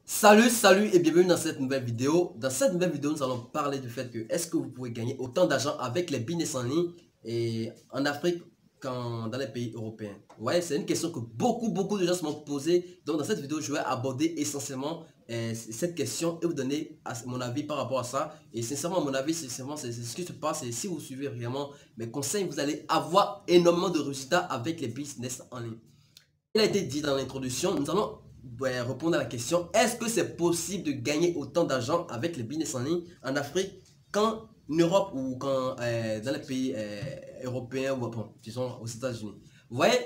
Salut et bienvenue dans cette nouvelle vidéo. Dans cette nouvelle vidéo, nous allons parler du fait que est-ce que vous pouvez gagner autant d'argent avec les business en ligne et en Afrique qu'en dans les pays européens. Vous voyez, c'est une question que beaucoup de gens se m'ont posée. Donc dans cette vidéo, je vais aborder essentiellement cette question et vous donner mon avis par rapport à ça. Et sincèrement, mon avis, c'est ce qui se passe. Et si vous suivez vraiment mes conseils, vous allez avoir énormément de résultats avec les business en ligne. Il a été dit dans l'introduction, nous allons répondre à la question, est-ce que c'est possible de gagner autant d'argent avec les business en ligne en Afrique qu'en Europe ou dans les pays européens ou bon, disons aux États-Unis. Vous voyez,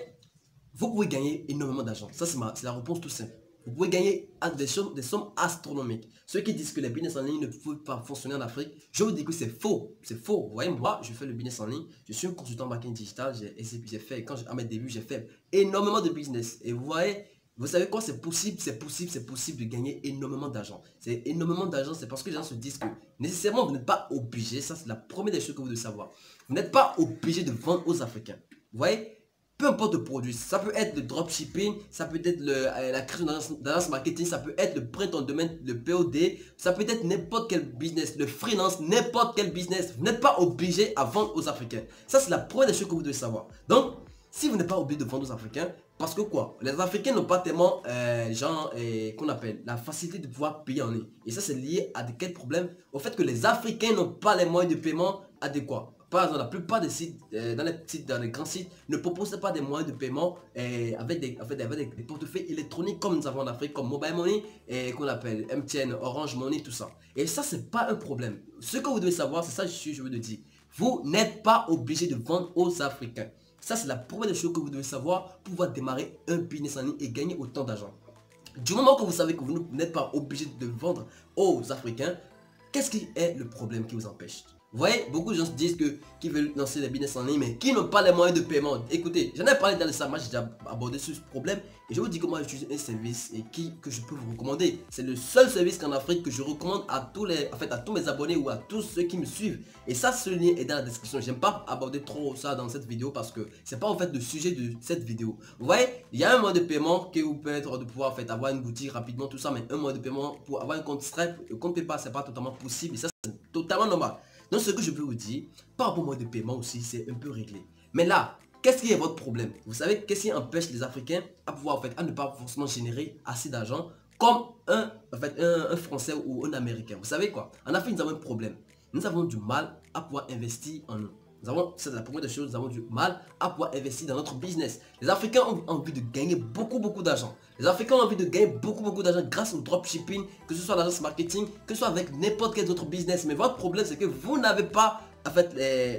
vous pouvez gagner énormément d'argent. Ça, c'est la réponse tout simple. Vous pouvez gagner des sommes astronomiques. Ceux qui disent que les business en ligne ne peuvent pas fonctionner en Afrique, je vous dis que c'est faux. C'est faux. Vous voyez, moi, je fais le business en ligne. Je suis un consultant marketing digital. J'ai fait, à mes débuts, j'ai fait énormément de business. Et vous voyez, vous savez quoi, c'est possible de gagner énormément d'argent. C'est énormément d'argent, c'est parce que les gens se disent que nécessairement, vous n'êtes pas obligé. Ça, c'est la première des choses que vous devez savoir. Vous n'êtes pas obligé de vendre aux Africains. Vous voyez, peu importe le produit, ça peut être le dropshipping, ça peut être la création d'agence marketing, ça peut être le prêt en domaine, le POD, ça peut être n'importe quel business, le freelance, n'importe quel business. Vous n'êtes pas obligé à vendre aux Africains. Ça, c'est la première des choses que vous devez savoir. Donc, si vous n'êtes pas obligé de vendre aux Africains, parce que quoi, les Africains n'ont pas tellement, qu'on appelle, la facilité de pouvoir payer en ligne. Et ça, c'est lié à quel problème? Au fait que les Africains n'ont pas les moyens de paiement adéquats. Par exemple, la plupart des sites, dans les grands sites, ne proposent pas des moyens de paiement avec des portefeuilles électroniques comme nous avons en Afrique, comme Mobile Money et qu'on appelle MTN, Orange Money, tout ça. Et ça, c'est pas un problème. Ce que vous devez savoir, c'est ça que je veux te dire. Vous n'êtes pas obligé de vendre aux Africains. Ça, c'est la première des choses que vous devez savoir pour pouvoir démarrer un business en ligne et gagner autant d'argent. Du moment que vous savez que vous n'êtes pas obligé de vendre aux Africains, qu'est-ce qui est le problème qui vous empêche? Vous voyez, beaucoup de gens se disent qu'ils veulent lancer des business en ligne, mais qui n'ont pas les moyens de paiement. Écoutez, j'en ai parlé dans le SAMA, j'ai déjà abordé ce problème. Et je vous dis comment j'utilise un service et que je peux vous recommander. C'est le seul service qu'en Afrique que je recommande à tous mes abonnés ou à tous ceux qui me suivent. Et ça, ce lien est dans la description. J'aime pas aborder trop ça dans cette vidéo parce que c'est pas en fait le sujet de cette vidéo. Vous voyez, il y a un moyen de paiement qui vous permet de pouvoir avoir une boutique rapidement, tout ça, mais un moyen de paiement pour avoir un compte Stripe, le compte PayPal, c'est pas totalement possible. Et ça, c'est totalement normal. Donc ce que je peux vous dire, par rapport au mode de paiement aussi, c'est un peu réglé. Mais là, qu'est-ce qui est votre problème? Vous savez, qu'est-ce qui empêche les Africains à pouvoir, à ne pas forcément générer assez d'argent comme un Français ou un Américain? Vous savez quoi? En Afrique, nous avons un problème. Nous avons du mal à pouvoir investir en nous. C'est la première des choses, nous avons du mal à pouvoir investir dans notre business. Les Africains ont envie de gagner beaucoup d'argent. Les Africains ont envie de gagner beaucoup d'argent grâce au dropshipping, que ce soit l'agence marketing, que ce soit avec n'importe quel autre business. Mais votre problème, c'est que vous n'avez pas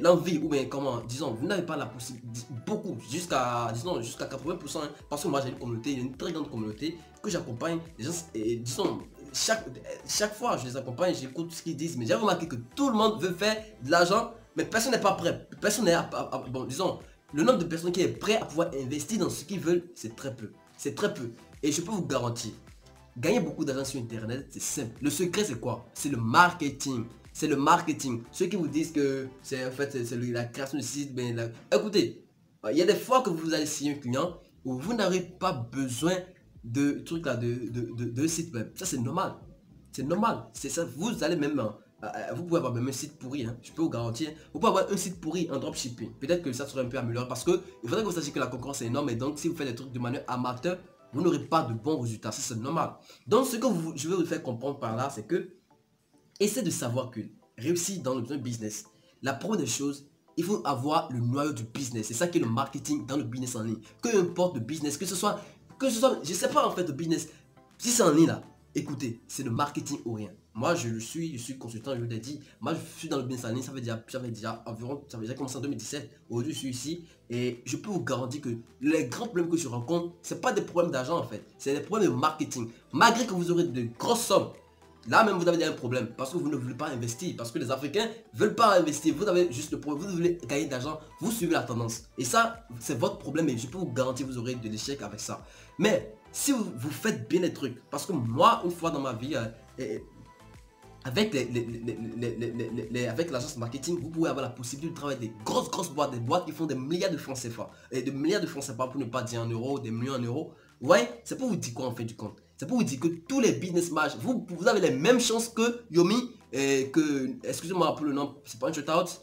l'envie, ou bien comment, disons, vous n'avez pas la possibilité, jusqu'à 80%, hein, parce que moi j'ai une communauté, une très grande communauté que j'accompagne. Les gens, disons, chaque fois je les accompagne, j'écoute ce qu'ils disent, mais j'ai remarqué que tout le monde veut faire de l'argent, mais personne n'est pas prêt. Personne n'est bon, disons, le nombre de personnes qui est prêt à pouvoir investir dans ce qu'ils veulent, c'est très peu. C'est très peu. Et je peux vous garantir, gagner beaucoup d'argent sur internet, c'est simple. Le secret, c'est quoi? C'est le marketing. C'est le marketing. Ceux qui vous disent que c'est en fait c'est la création de site, ben, écoutez, il y a des fois que vous allez signer un client où vous n'avez pas besoin de trucs là, de site web. Ça, c'est normal. C'est normal. C'est ça. Vous allez même vous pouvez avoir même un site pourri, hein, je peux vous garantir. Vous pouvez avoir un site pourri en dropshipping. Peut-être que ça serait un peu amélioré parce que il faudrait que vous sachiez que la concurrence est énorme et donc si vous faites des trucs de manière amateur, vous n'aurez pas de bons résultats. Ça, c'est normal. Donc, ce que je veux vous faire comprendre par là, c'est que essayez de savoir que réussir dans le business, la première des choses, il faut avoir le noyau du business. C'est ça qui est le marketing dans le business en ligne. Que importe le business, que ce soit, je sais pas en fait le business. Si c'est en ligne là, écoutez, c'est le marketing ou rien. Moi, je suis consultant, je vous l'ai dit. Moi, je suis dans le business en ligne, ça fait déjà environ, ça avait déjà commencé en 2017. Aujourd'hui, je suis ici et je peux vous garantir que les grands problèmes que je rencontre, c'est pas des problèmes d'argent en fait. C'est des problèmes de marketing. Malgré que vous aurez de grosses sommes, là même vous avez un problème parce que vous ne voulez pas investir, parce que les Africains ne veulent pas investir. Vous avez juste le problème, vous voulez gagner de l'argent, vous suivez la tendance. Et ça, c'est votre problème et je peux vous garantir que vous aurez de l'échec avec ça. Mais si vous faites bien les trucs, parce que moi, une fois dans ma vie, avec avec l'agence marketing, vous pouvez avoir la possibilité de travailler des grosses boîtes, des boîtes qui font des milliards de francs CFA. Et des milliards de francs CFA pour ne pas dire en euros, des millions en euros. Ouais, c'est pour vous dire quoi en fait du compte. C'est pour vous dire que tous les business match, vous avez les mêmes chances que Yomi, excusez-moi pour le nom, c'est pas un shout-out.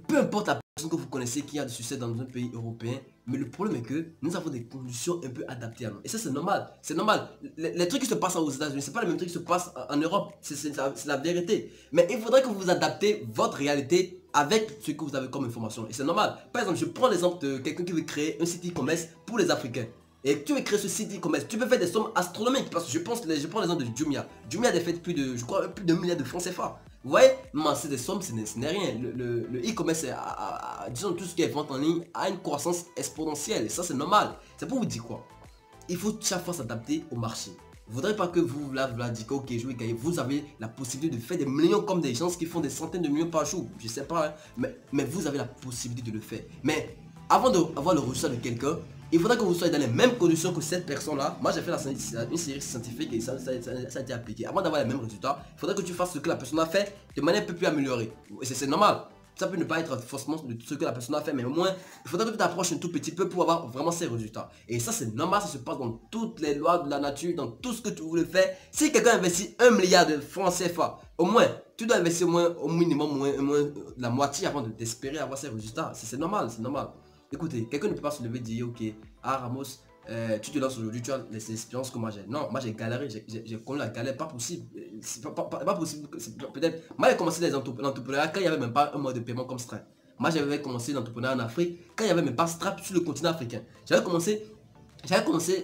Peu importe la personne que vous connaissez qui a du succès dans un pays européen, mais le problème est que nous avons des conditions un peu adaptées à nous. Et ça, c'est normal. C'est normal. Les trucs qui se passent aux États-Unis, c'est pas les mêmes trucs qui se passent en Europe. C'est la vérité. Mais il faudrait que vous adaptez votre réalité avec ce que vous avez comme information. Et c'est normal. Par exemple, je prends l'exemple de quelqu'un qui veut créer un site e-commerce pour les Africains. Et tu veux créer ce site e-commerce, tu peux faire des sommes astronomiques. Parce que je prends l'exemple de Jumia. Jumia a fait plus de, je crois, plus de 1 milliard de francs CFA. Vous voyez, c'est des sommes, ce n'est rien. Le e-commerce, disons tout ce qui est vente en ligne, a une croissance exponentielle. Et ça, c'est normal. C'est pour vous dire quoi? Il faut chaque fois s'adapter au marché. Vous ne voudrez pas que vous dites ok, je vais gagner. Vous avez la possibilité de faire des millions comme des gens qui font des centaines de millions par jour. Je sais pas, hein, mais vous avez la possibilité de le faire. Mais avant d'avoir le résultat de quelqu'un, il faudra que vous soyez dans les mêmes conditions que cette personne-là. Moi, j'ai fait une série scientifique et ça a été appliqué. Avant d'avoir les mêmes résultats, il faudra que tu fasses ce que la personne a fait de manière un peu plus améliorée. Et c'est normal. Ça peut ne pas être forcément ce que la personne a fait, mais au moins, il faudra que tu t'approches un tout petit peu pour avoir vraiment ces résultats. Et ça, c'est normal, ça se passe dans toutes les lois de la nature, dans tout ce que tu voulais faire. Si quelqu'un investit 1 milliard de francs CFA, au moins, tu dois investir au minimum au moins la moitié avant d'espérer avoir ces résultats. C'est normal, c'est normal. Écoutez, quelqu'un ne peut pas se lever et dire, ok, ah Ramos, tu te lances aujourd'hui, tu as les expériences que moi j'ai. Non, moi j'ai galéré, j'ai connu la galère, pas possible. C'est pas possible, peut-être. Moi j'ai commencé l'entrepreneuriat quand il n'y avait même pas un mode de paiement comme Stripe. Moi j'avais commencé l'entrepreneuriat en Afrique quand il n'y avait même pas Stripe sur le continent africain. J'avais commencé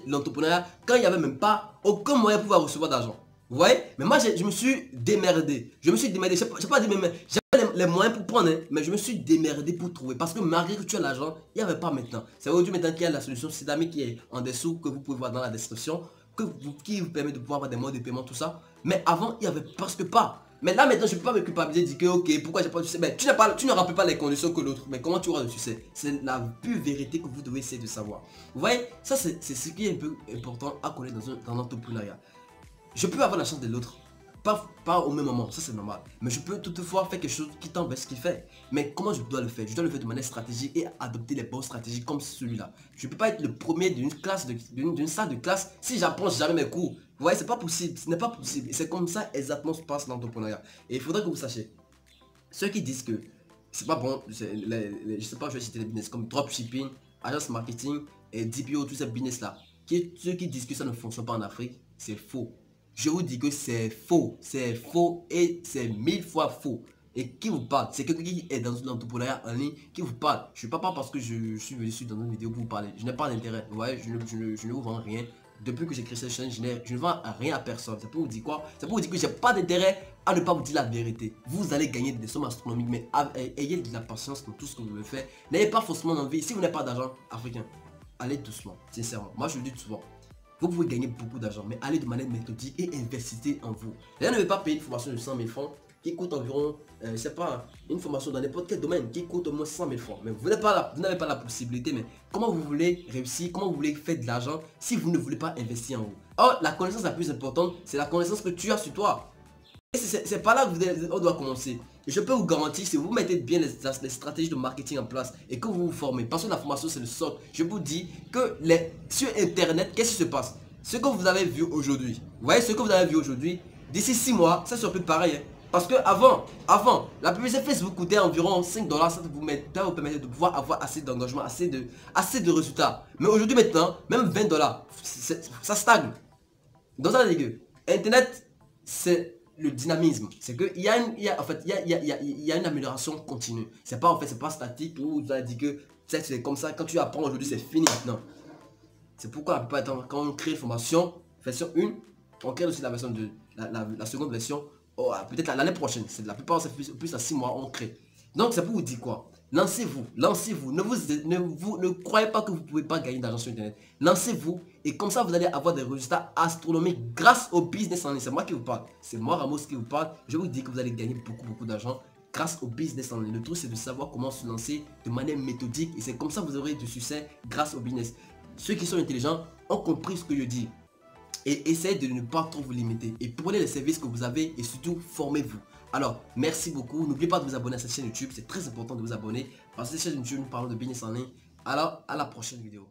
l'entrepreneuriat quand il n'y avait même pas aucun moyen pour pouvoir recevoir d'argent. Vous voyez? Mais moi je me suis démerdé. Je sais pas dire mais j'avais les moyens pour prendre, hein, mais je me suis démerdé pour trouver. Parce que malgré que tu as l'argent, il n'y avait pas maintenant. C'est aujourd'hui maintenant qu'il y a la solution Sidami qui est en dessous, que vous pouvez voir dans la description, qui vous permet de pouvoir avoir des modes de paiement, tout ça. Mais avant, il n'y avait presque pas. Mais là maintenant, je ne peux pas me culpabiliser, dire que ok, pourquoi j'ai pas de succès. Mais tu ne remplis pas les conditions que l'autre. Mais comment tu auras de succès? C'est la pure vérité que vous devez essayer de savoir. Vous voyez, ça c'est ce qui est un peu important à connaître dans l'entrepreneuriat. Je peux avoir la chance de l'autre, pas au même moment, ça c'est normal. Mais je peux toutefois faire quelque chose qui tend vers ce qu'il fait. Mais comment je dois le faire? Je dois le faire de manière stratégique et adopter les bonnes stratégies comme celui-là. Je ne peux pas être le premier d'une salle de classe si j'apprends jamais mes cours. Vous voyez, c'est pas possible, ce n'est pas possible. Et c'est comme ça exactement se passe l'entrepreneuriat. Et il faudrait que vous sachiez, ceux qui disent que c'est pas bon, je sais pas, je vais citer les business comme dropshipping, agence marketing et DPO, tous ces business là. Ceux qui disent que ça ne fonctionne pas en Afrique, c'est faux. Je vous dis que c'est faux et c'est 1000 fois faux. Et qui vous parle? C'est quelqu'un qui est dans l'entrepreneuriat en ligne qui vous parle. Je ne parle pas parce que je suis venu dans une vidéo pour vous parler. Je n'ai pas d'intérêt. Vous voyez, je ne vous vends rien. Depuis que j'ai créé cette chaîne, je ne vends rien à personne. C'est pour vous dire quoi? C'est pour vous dire que j'ai pas d'intérêt à ne pas vous dire la vérité. Vous allez gagner des sommes astronomiques, mais ayez de la patience dans tout ce que vous voulez faire. N'ayez pas forcément envie. Si vous n'avez pas d'argent africain, allez doucement, sincèrement. Moi, je le dis souvent. Vous pouvez gagner beaucoup d'argent, mais allez de manière méthodique et investissez en vous. D'ailleurs, ne veut pas payer une formation de 100 000 francs qui coûte environ, je sais pas, une formation dans n'importe quel domaine qui coûte au moins 100 000 francs. Mais vous n'avez pas la possibilité. Mais comment vous voulez réussir, comment vous voulez faire de l'argent si vous ne voulez pas investir en vous? Or, la connaissance la plus importante, c'est la connaissance que tu as sur toi. C'est pas là qu'on doit commencer. Et je peux vous garantir, si vous mettez bien les stratégies de marketing en place et que vous vous formez, parce que la formation c'est le socle, je vous dis que sur internet, qu'est-ce qui se passe? Ce que vous avez vu aujourd'hui, vous voyez ce que vous avez vu aujourd'hui, d'ici 6 mois, ça sera plus pareil. Hein. Parce que avant, la publicité Facebook coûtait environ 5 $, ça vous permettait de pouvoir avoir assez d'engagement, assez de résultats. Mais aujourd'hui maintenant, même 20 $, ça stagne. Donc ça veut dire que Internet, c'est le dynamisme, c'est que il y a une amélioration continue. C'est pas c'est pas statique où vous allez dire que c'est comme ça, quand tu apprends aujourd'hui c'est fini. Non. C'est pourquoi la plupart du temps, quand on crée une formation, version 1, on crée aussi la version 2, la seconde version, peut-être l'année prochaine. C'est la plupart c'est plus à 6 mois on crée. Donc c'est pour vous dire quoi? Lancez-vous, lancez-vous. Ne croyez pas que vous ne pouvez pas gagner d'argent sur internet. Lancez-vous et comme ça vous allez avoir des résultats astronomiques grâce au business en ligne. C'est moi qui vous parle. C'est moi Ramos qui vous parle. Je vous dis que vous allez gagner beaucoup d'argent grâce au business en ligne. Le truc c'est de savoir comment se lancer de manière méthodique et c'est comme ça que vous aurez du succès grâce au business. Ceux qui sont intelligents ont compris ce que je dis. Et essayez de ne pas trop vous limiter. Et prenez les services que vous avez et surtout formez-vous. Alors, merci beaucoup. N'oubliez pas de vous abonner à cette chaîne YouTube. C'est très important de vous abonner. Parce que cette chaîne YouTube, nous parlons de business en ligne. Alors, à la prochaine vidéo.